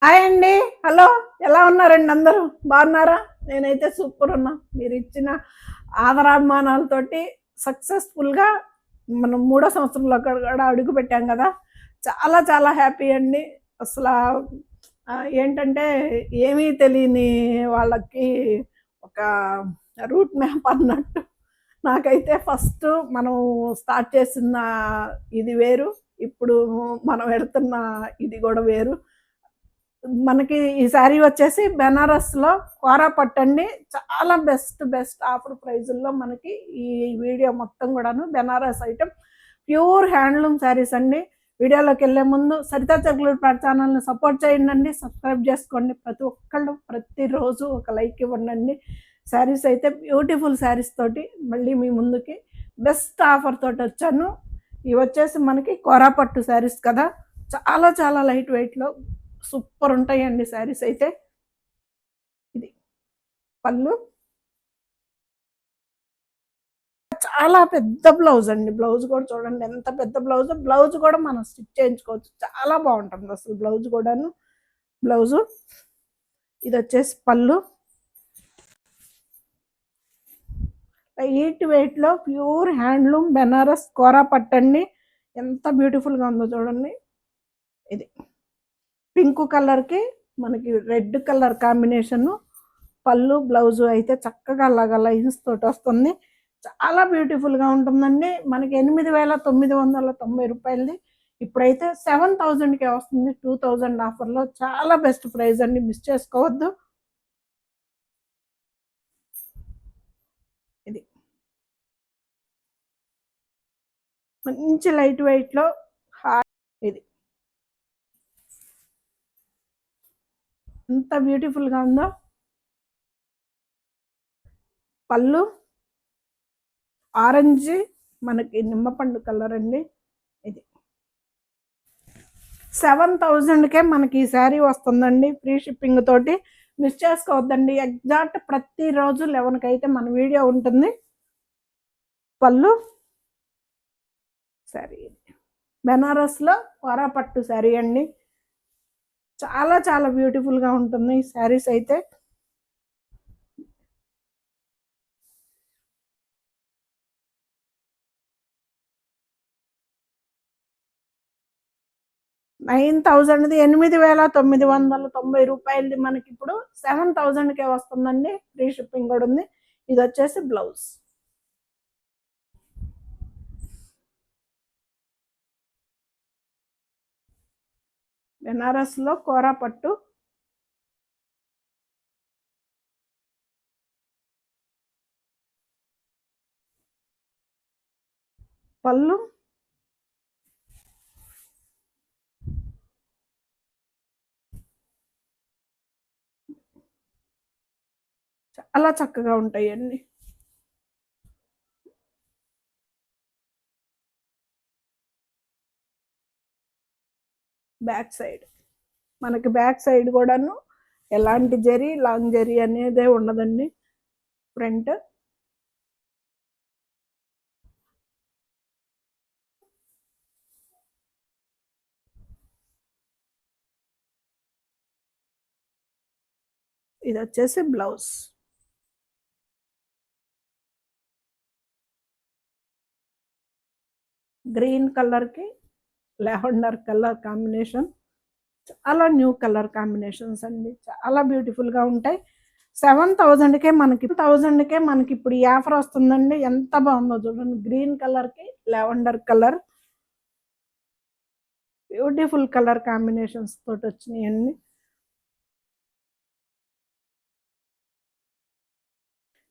Hi అండి. Hello. ఎలా ఉన్నారండి అందరూ? బాగున్నారా? నేనైతే సూపర్ ఉన్నా. మీరు ఇచ్చిన ఆదరాభిమానాలతోటి సక్సెస్‌ఫుల్‌గా మనం మూడో సంవత్సరంలో కూడా అడుగు పెట్టాం కదా! చాలా చాలా హ్యాపీ అండి. అసలా ఏంటంటే ఏమీ తెలియని వాళ్ళకి ఒక రూట్ మ్యాప్ అన్నట్టు. నాకైతే ఫస్ట్ మనం స్టార్ట్ చేసిన ఇది వేరు. ఇప్పుడు మనం వెళ్తున్న ఇది గూడా వేరు. మనకి ఈ శారీ వచ్చేసి బెనారస్‌లో కోరా పట్టండి. చాలా బెస్ట్ ఆఫర్ ప్రైజుల్లో మనకి ఈ వీడియో మొత్తం గూడాను Banaras item. Pure handloom saris అండి. వీడియోలోకెళ్ళే ముందు సరితా చెకులూరిపేట ఛానల్‌ని సపోర్ట్ చేయండండి. సబ్స్క్రైబ్ చేసుకోండి. ప్రతి ఒక్కళ్ళు ప్రతిరోజు ఒక లైక్ ఇవ్వండండి. శారీస్ అయితే బ్యూటిఫుల్ శారీస్ తోటి మళ్ళీ మీ ముందుకి బెస్ట్ ఆఫర్ తోటొచ్చాను. ఇవొచ్చేసి మనకి కోరా పట్టు శారీస్ కదా! చాలా చాలా లైట్ వెయిట్‌లో సూపర్ ఉంటాయండి శారీస్ అయితే. ఇది పళ్ళు. చాలా పెద్ద బ్లౌజ్ అండి. బ్లౌజ్ కూడా చూడండి ఎంత పెద్ద బ్లౌజో. బ్లౌజ్ కూడా మనం స్టిచ్ చేయించుకోవచ్చు. చాలా బాగుంటుంది అసలు బ్లౌజ్ కూడాను. బ్లౌజు ఇదొచ్చేసి పళ్ళు. లైట్ వెయిట్‌లో ప్యూర్ హ్యాండ్లూమ్ బెనారస్ కోరా పట్టండి. ఎంత బ్యూటిఫుల్‌గా ఉందో చూడండి. ఇది పింక్ కలర్‌కి మనకి రెడ్ కలర్ కాంబినేషను. పళ్ళు, బ్లౌజు అయితే చక్కగా అలాగా లైన్స్ తోటొస్తుంది. చాలా బ్యూటిఫుల్‌గా ఉంటుందండి. మనకి రూ. 8,990 ఇప్పుడైతే 7,000కే వస్తుంది. 2000 ఆఫర్‌లో చాలా బెస్ట్ ప్రైస్ అండి. మిస్ చేసుకోవద్దు. ఇది మంచి లైట్ వెయిట్‌లో ఇది ఎంత బ్యూటిఫుల్‌గా ఉందో. పళ్ళు ఆరెంజ్ మనకి నిమ్మపండు కలర్ అండి. ఇది 7,000కే మనకి ఈ శారీ వస్తుందండి. ఫ్రీ షిప్పింగ్ తోటి. మిస్ చేసుకోవద్దండి. ఎగ్జాక్ట్ ప్రతిరోజు 11కి అయితే మన వీడియో ఉంటుంది. పళ్ళు శారీ బెనారస్‌లో కోరా పట్టు శారీ అండి. చాలా చాలా బ్యూటిఫుల్‌గా ఉంటుంది ఈ శారీస్ అయితే. రూ. 8,990 మనకిప్పుడు 7,000కే వస్తుందండి. ఫ్రీ షిప్పింగ్ కూడా ఉంది. ఇది వచ్చేసి బ్లౌజ్. బెనారస్‌లో కోరా పట్టు. పళ్ళు చాలా చక్కగా ఉంటాయండి. బ్యాక్ సైడ్ మనకి బ్యాక్ సైడ్ కూడాను ఎలాంటి జరీ లాంగ్ జరీ అనేదే ఉండదండి. ఫ్రంట్ ఇది వచ్చేసి బ్లౌజ్. గ్రీన్ కలర్‌కి లావెండర్ కలర్ కాంబినేషన్. చాలా న్యూ కలర్ కాంబినేషన్స్ అండి. చాలా బ్యూటిఫుల్‌గా ఉంటాయి. 7,000కే మనకిప్పుడు ఈ ఆఫర్ వస్తుందండి. ఎంత బాగుందో చూడండి. గ్రీన్ కలర్‌కి lavender colour. Beautiful colour combinations తోటి వచ్చినాయండి.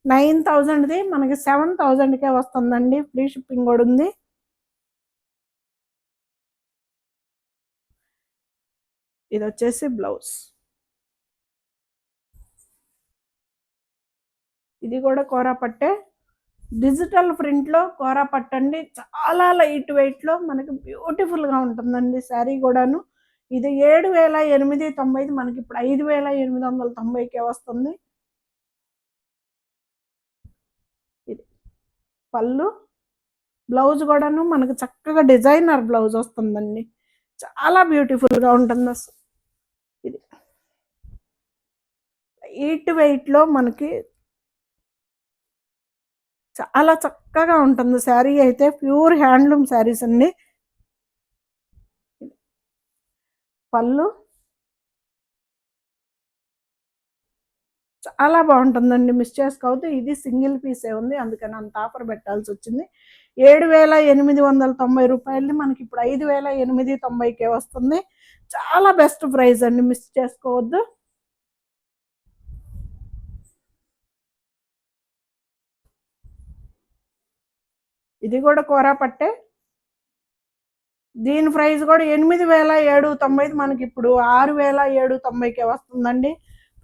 9,000ది మనకి 7,000కే వస్తుందండి. ఫ్రీ షిప్పింగ్ కూడా ఉంది. ఇది వచ్చేసి బ్లౌజ్. ఇది కూడా కోరా పట్టే. డిజిటల్ ప్రింట్‌లో కోరా పట్టండి. చాలా లైట్ వెయిట్‌లో మనకి బ్యూటిఫుల్‌గా ఉంటుందండి శారీ కూడాను. ఇది 7,890 మనకిప్పుడు 5,890కే వస్తుంది. ఇది పళ్ళు. బ్లౌజ్ కూడాను మనకు చక్కగా డిజైనర్ బ్లౌజ్ వస్తుందండి. చాలా బ్యూటిఫుల్‌గా ఉంటుంది ఇది. లైట్ వెయిట్లో మనకి చాలా చక్కగా ఉంటుంది శారీ అయితే. ప్యూర్ హ్యాండ్లూమ్ శారీస్ అండి. పళ్ళు చాలా బాగుంటుందండి, మిస్ చేసుకోవద్దు. ఇది సింగిల్ పీసే ఉంది, అందుకని అంత ఆఫర్ పెట్టాల్సి వచ్చింది. 7,890 రూపాయలని మనకి ఇప్పుడు 5,890కే వస్తుంది. చాలా బెస్ట్ ప్రైస్ అండి, మిస్ చేసుకోవద్దు. ఇది కూడా కూర పట్టే. దీని ప్రైస్ కూడా 8,790, మనకి ఇప్పుడు 6,790కే వస్తుందండి.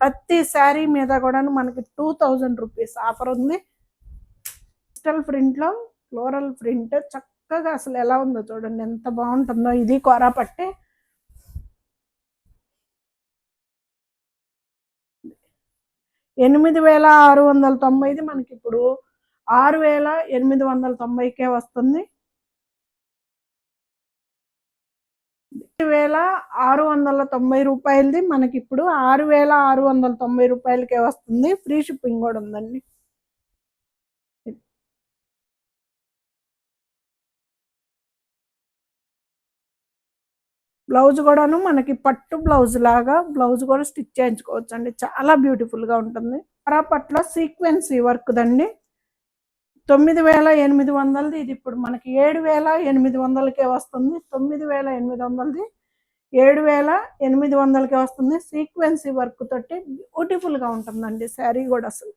ప్రతి శారీ మీద కూడా మనకి 2,000 రూపీస్ ఆఫర్ ఉంది. డిజిటల్ ప్రింట్లో ఫ్లోరల్ ప్రింట్ చక్కగా అసలు ఎలా ఉందో చూడండి, ఎంత బాగుంటుందో. ఇది కూర పట్టే. 8,690 మనకి ఇప్పుడు 6,890కే వస్తుంది. 6,690 రూపాయలది మనకి ఇప్పుడు 6,690 రూపాయలకే వస్తుంది. ఫ్రీ షిప్పింగ్ కూడా ఉందండి. బ్లౌజ్ కూడాను మనకి పట్టు బ్లౌజ్ లాగా బ్లౌజ్ కూడా స్టిచ్ చేయించుకోవచ్చు అండి, చాలా బ్యూటిఫుల్గా ఉంటుంది. పట్ల సీక్వెన్సీ వర్క్ దండి. 9,800ది ఇది ఇప్పుడు మనకి 7,800కే వస్తుంది. 9,800ది 7,800కే వస్తుంది. సీక్వెన్సీ వర్క్ తోటి బ్యూటిఫుల్గా ఉంటుందండి శారీ కూడా. అసలు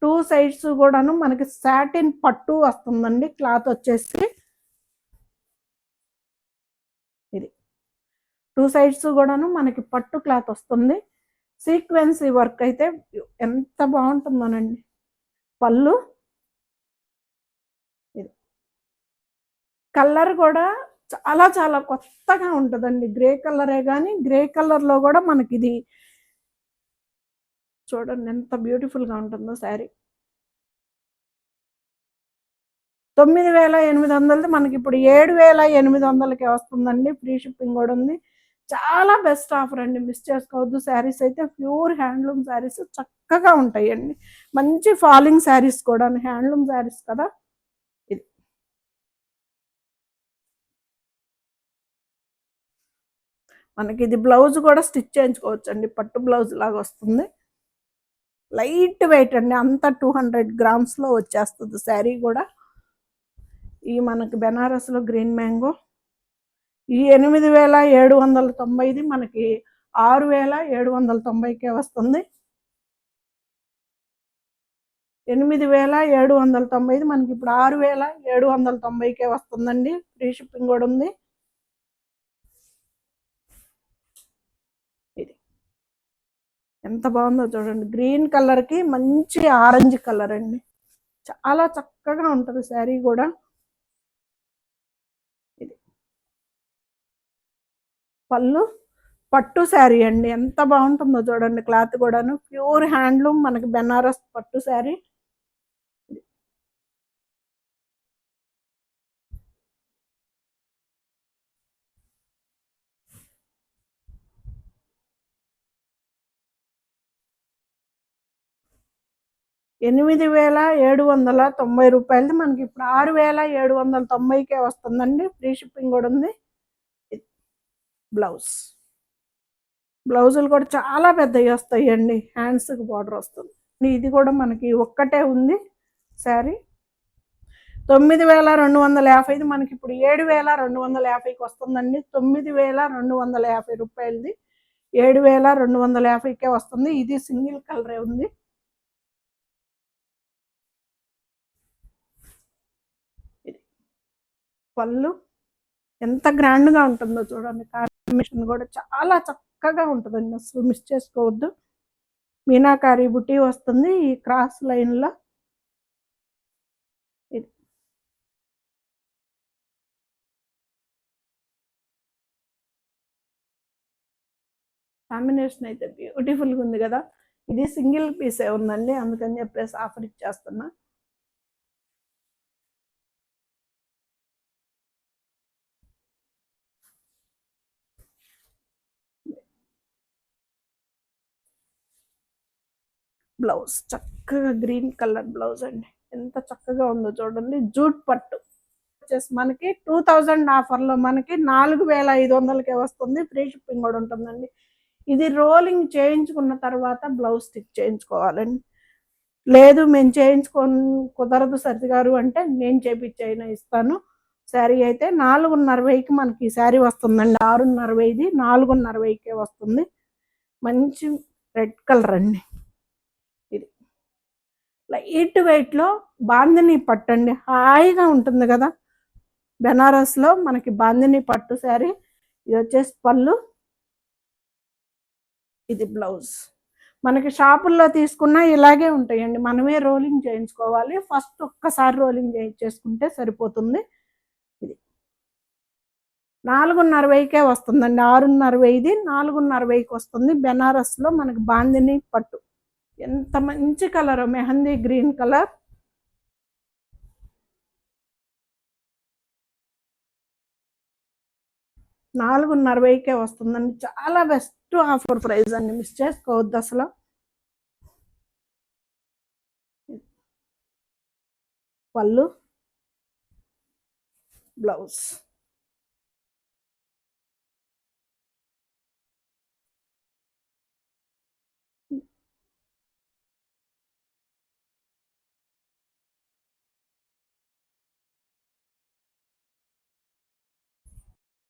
2 సైడ్స్ కూడాను మనకి సాటిన్ పట్టు వస్తుందండి. క్లాత్ వచ్చేసి ఇది 2 సైడ్స్ కూడాను మనకి పట్టు క్లాత్ వస్తుంది. సీక్వెన్సీ వర్క్ అయితే ఎంత బాగుంటుందోనండి. పళ్ళు ఇది కలర్ కూడా చాలా చాలా కొత్తగా ఉంటుందండి. గ్రే కలరే కానీ గ్రే కలర్లో కూడా మనకి ఇది చూడండి ఎంత బ్యూటిఫుల్గా ఉంటుందో శారీ. 9,800ది మనకి ఇప్పుడు 7,800కే వస్తుందండి. ఫ్రీ షిప్పింగ్ కూడా ఉంది. చాలా బెస్ట్ ఆఫర్ అండి, మిస్ చేసుకోవద్దు. శారీస్ అయితే ప్యూర్ హ్యాండ్లూమ్ శారీస్ చక్కగా ఉంటాయండి. మంచి ఫాలింగ్ శారీస్ కూడా, హ్యాండ్లూమ్ శారీస్ కదా. ఇది మనకి ఇది బ్లౌజ్ కూడా స్టిచ్ చేయించుకోవచ్చు అండి, పట్టు బ్లౌజ్ లాగా వస్తుంది. లైట్ వెయిట్ అండి, అంతా 200 గ్రామ్స్లో వచ్చేస్తుంది శారీ కూడా. ఈ మనకి బెనారస్లో గ్రీన్ మ్యాంగో. ఈ 8,790ది మనకి 6,790కే వస్తుంది. 8,790ది మనకి ఇప్పుడు 6,790కే వస్తుందండి. ఫ్రీ షిప్పింగ్ కూడా ఉంది. ఇది ఎంత బాగుందో చూడండి, గ్రీన్ కలర్కి మంచి ఆరెంజ్ కలర్ అండి, చాలా చక్కగా ఉంటుంది శారీ కూడా. ఇది పళ్ళు పట్టు శారీ అండి, ఎంత బాగుంటుందో చూడండి. క్లాత్ కూడాను ప్యూర్ హ్యాండ్లూమ్ మనకి బెనారస్ పట్టు శారీ. 8,790 రూపాయలది మనకి ఇప్పుడు 6,790కే వస్తుందండి. ఫ్రీ షిప్పింగ్ కూడా ఉంది. బ్లౌజులు కూడా చాలా పెద్దవి వస్తాయండి, హ్యాండ్స్కి బార్డర్ వస్తుంది. ఇది కూడా మనకి ఒక్కటే ఉంది శారీ. 9,250ది మనకి ఇప్పుడు 7,250కి వస్తుందండి. 9,250 రూపాయలది 7,250కే వస్తుంది. ఇది సింగిల్ కలరే ఉంది. పళ్ళు ఎంత గ్రాండ్గా ఉంటుందో చూడండి. కాంబినేషన్ కూడా చాలా చక్కగా ఉంటుందండి, అసలు మిస్ చేసుకోవద్దు. మీనాకారి బుటీ వస్తుంది ఈ క్రాస్ లైన్లో. ఇది కాంబినేషన్ అయితే బ్యూటిఫుల్గా ఉంది కదా. ఇది సింగిల్ పీసే ఉందండి, అందుకని చెప్పేసి ఆఫర్ ఇచ్చేస్తున్నా. బ్లౌజ్ చక్కగా గ్రీన్ కలర్ బ్లౌజ్ అండి, ఎంత చక్కగా ఉందో చూడండి. జూట్ పట్టు వచ్చేసి మనకి 2000 ఆఫర్లో మనకి 4500కే వస్తుంది. ఫ్రీ షిప్పింగ్ కూడా ఉంటుందండి. ఇది రోలింగ్ చేయించుకున్న తర్వాత బ్లౌజ్ స్టిచ్ చేయించుకోవాలండి. లేదు మేము చేయించుకొని కుదరదు సరితి గారు అంటే నేను చేపించైనా ఇస్తాను. శారీ అయితే 4,500కి మనకి ఈ శారీ వస్తుందండి. 6,500 4,500కే వస్తుంది. మంచి రెడ్ కలర్ అండి. ఇది లైట్ వెయిట్లో బాందిని పట్టు అండి, హాయిగా ఉంటుంది కదా. బెనారస్లో మనకి బాందిని పట్టు శారీ. ఇది వచ్చేసి పళ్ళు, ఇది బ్లౌజ్. మనకి షాపుల్లో తీసుకున్నా ఇలాగే ఉంటాయండి, మనమే రోలింగ్ చేయించుకోవాలి. ఫస్ట్ ఒక్కసారి రోలింగ్ చేయించేసుకుంటే సరిపోతుంది. ఇది 4,500కే వస్తుందండి. 6,500 4,500కి వస్తుంది. బెనారస్లో మనకి బాందిని పట్టు. ఎంత మంచి కలర్, మెహందీ గ్రీన్ కలర్. 4,500కే వస్తుందండి. చాలా బెస్ట్ ఆఫర్ ప్రైస్ అండి, మిస్ చేసుకోవద్దు అసలు. పళ్ళు, బ్లౌజ్.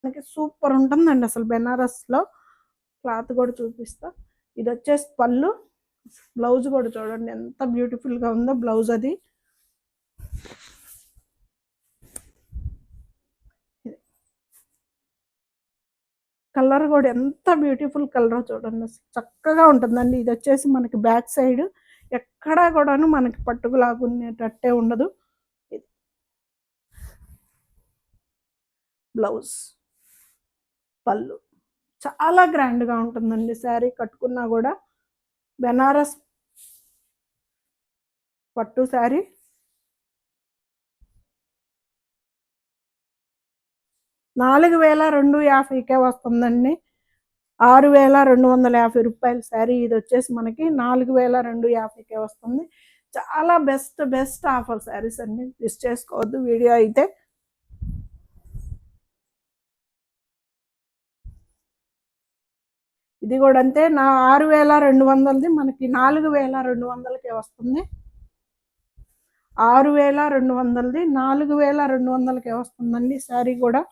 మనకి సూపర్ ఉంటుందండి అసలు బెనారస్లో. క్లాత్ కూడా చూపిస్తా. ఇది వచ్చేసి పళ్ళు, బ్లౌజ్ కూడా చూడండి ఎంత బ్యూటిఫుల్గా ఉందో బ్లౌజ్. అది కలర్ కూడా ఎంత బ్యూటిఫుల్ కలర్ చూడండి, చక్కగా ఉంటుందండి. ఇది వచ్చేసి మనకి బ్యాక్ సైడ్ ఎక్కడా కూడాను మనకి పట్టుకు లాగునేటట్టే ఉండదు. ఇది బ్లౌజ్, పళ్ళు చాలా గ్రాండ్గా ఉంటుందండి శారీ కట్టుకున్నా కూడా. బెనారస్ పట్టు శారీ. 4,250కే వస్తుందండి. 6,250 రూపాయల శారీ. ఇది వచ్చేసి మనకి 4,250కే వస్తుంది. చాలా బెస్ట్ ఆఫర్ శారీస్ అండి, మిస్ చేసుకోవద్దు వీడియో అయితే. ఇది కూడా అంతే, 6,200ది మనకి 4,200కే వస్తుంది. 6,200ది 4,200కే వస్తుందండి శారీ కూడా.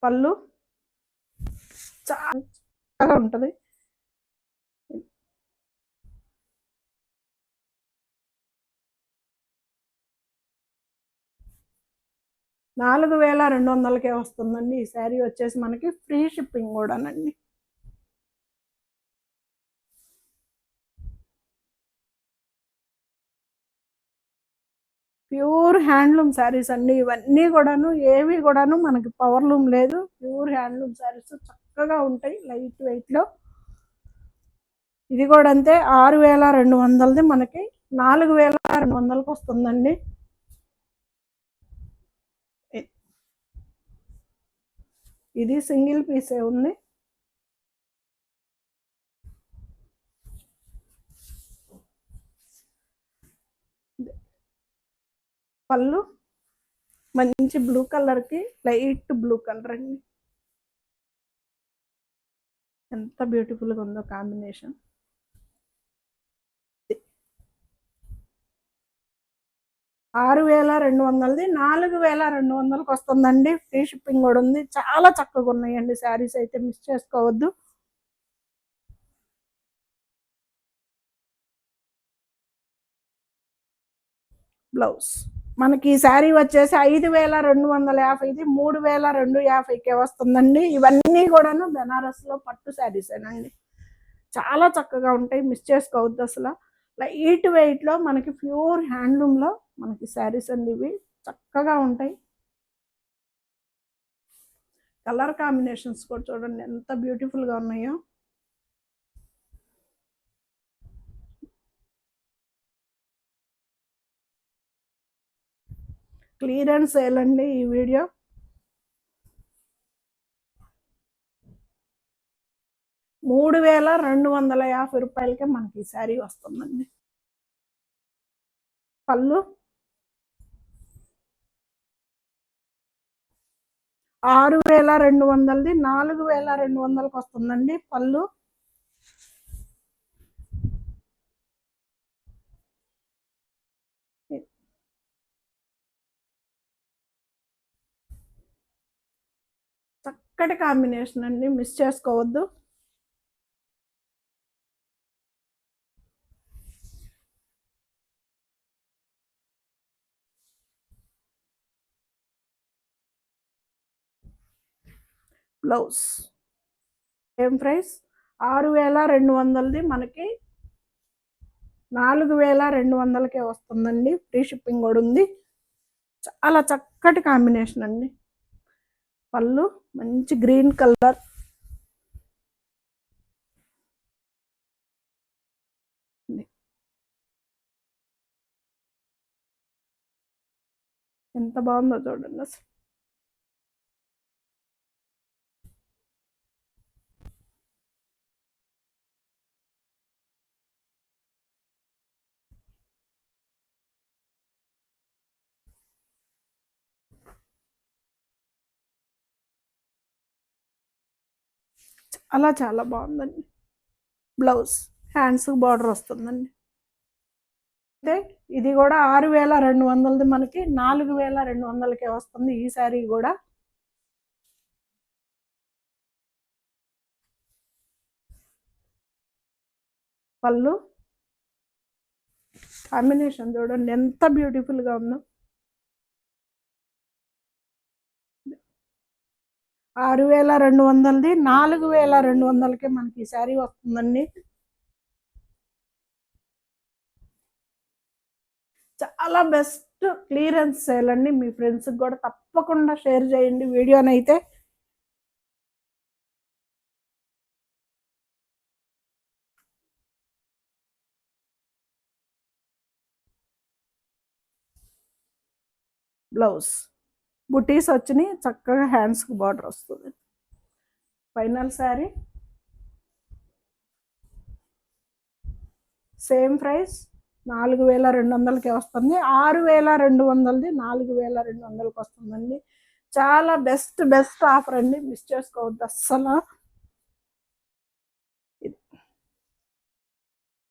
పళ్ళు చాలా ఉంటుంది. 4,200కే వస్తుందండి ఈ శారీ వచ్చేసి మనకి. ఫ్రీ షిప్పింగ్ కూడానండి. ప్యూర్ హ్యాండ్లూమ్ శారీస్ అండి ఇవన్నీ కూడాను. ఏవి కూడాను మనకి పవర్ లూమ్ లేదు, ప్యూర్ హ్యాండ్లూమ్ శారీస్ చక్కగా ఉంటాయి లైట్ వెయిట్లో. ఇది కూడా అంతే, 6,200ది మనకి 4,200కి వస్తుందండి. ఇది సింగిల్ పీసే ఉంది. పళ్ళు మంచి బ్లూ కలర్కి లైట్ బ్లూ కలర్ అండి, ఎంత బ్యూటిఫుల్గా ఉందో కాంబినేషన్. 6,200ది 4,200కి వస్తుందండి. ఫ్రీ షిప్పింగ్ కూడా ఉంది. చాలా చక్కగా ఉన్నాయండి శారీస్ అయితే, మిస్ చేసుకోవద్దు. బ్లౌజ్ మనకి ఈ శారీ వచ్చేసి 5,250ది 3,250కే వస్తుందండి. ఇవన్నీ కూడాను బెనారస్లో పట్టు శారీసేనండి, చాలా చక్కగా ఉంటాయి, మిస్ చేసుకోవద్దు అసలు. లైట్ వెయిట్లో మనకి ప్యూర్ హ్యాండ్లూమ్లో మనకి శారీస్ అండి, ఇవి చక్కగా ఉంటాయి. కలర్ కాంబినేషన్స్ కూడా చూడండి ఎంత బ్యూటిఫుల్గా ఉన్నాయో. క్లియరెన్స్ సేల్ అండి ఈ వీడియో. 3250 రూపాయలకే మనకి ఈ శారీ వస్తుందండి. పళ్ళు 6200ది 4200కి వస్తుందండి పళ్ళు. చక్కటి కాంబినేషన్ అండి, మిస్ చేసుకోవద్దు. బ్లౌజ్ సేమ్ ప్రైస్ 6200ది మనకి 4200కే వస్తుందండి. ఫ్రీ షిప్పింగ్ కూడా ఉంది. చాలా చక్కటి కాంబినేషన్ అండి. పళ్ళు మంచి గ్రీన్ కలర్, ఎంత బాగుందో చూడండి అసలు. చాలా చాలా బాగుందండి. బ్లౌజ్ హ్యాండ్స్ బార్డర్ వస్తుందండి. అయితే ఇది కూడా 6200ది మనకి 4200కే వస్తుంది ఈ శారీ కూడా. పళ్ళు కాంబినేషన్ చూడండి ఎంత బ్యూటిఫుల్గా ఉందో. 6200ది 4200కే మనకి ఈ శారీ వస్తుందండి. చాలా బెస్ట్ క్లియరెన్స్ సేల్ అండి. మీ ఫ్రెండ్స్కి కూడా తప్పకుండా షేర్ చేయండి వీడియోనైతే. బ్లౌజ్ బుటీస్ వచ్చినాయి, చక్కగా హ్యాండ్స్కి బార్డర్ వస్తుంది. ఫైనల్ శారీ సేమ్ ప్రైస్ 4200కే వస్తుంది. 6200ది 4200కి వస్తుందండి. చాలా బెస్ట్ బెస్ట్ ఆఫర్ అండి, మిస్ చేసుకోవద్దు అస్సలు.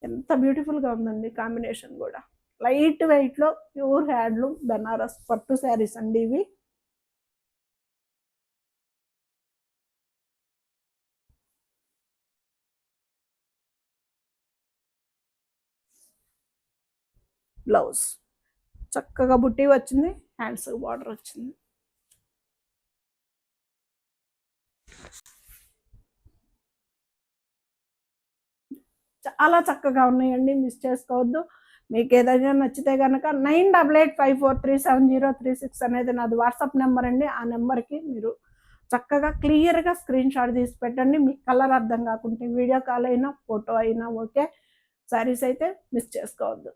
ఎంత బ్యూటిఫుల్గా ఉందండి కాంబినేషన్ కూడా. లైట్ వెయిట్లో ప్యూర్ హ్యాండ్లూమ్ బెనారస్ పట్టు శారీస్ అండి ఇవి. బ్లౌజ్ చక్కగా బుట్టి వచ్చింది, హ్యాండ్స్ బార్డర్ వచ్చింది. చాలా చక్కగా ఉన్నాయండి, మిస్ చేసుకోవద్దు. మీకు ఏదైనా నచ్చితే కనుక 9885437036 అనేది నాది వాట్సాప్ నెంబర్ అండి. ఆ నెంబర్కి మీరు చక్కగా క్లియర్గా స్క్రీన్ షాట్ తీసి పెట్టండి. మీకు కలర్ అర్థం కాకుంటే వీడియో కాల్ అయినా ఫోటో అయినా ఓకే. శారీస్ అయితే మిస్ చేసుకోవద్దు.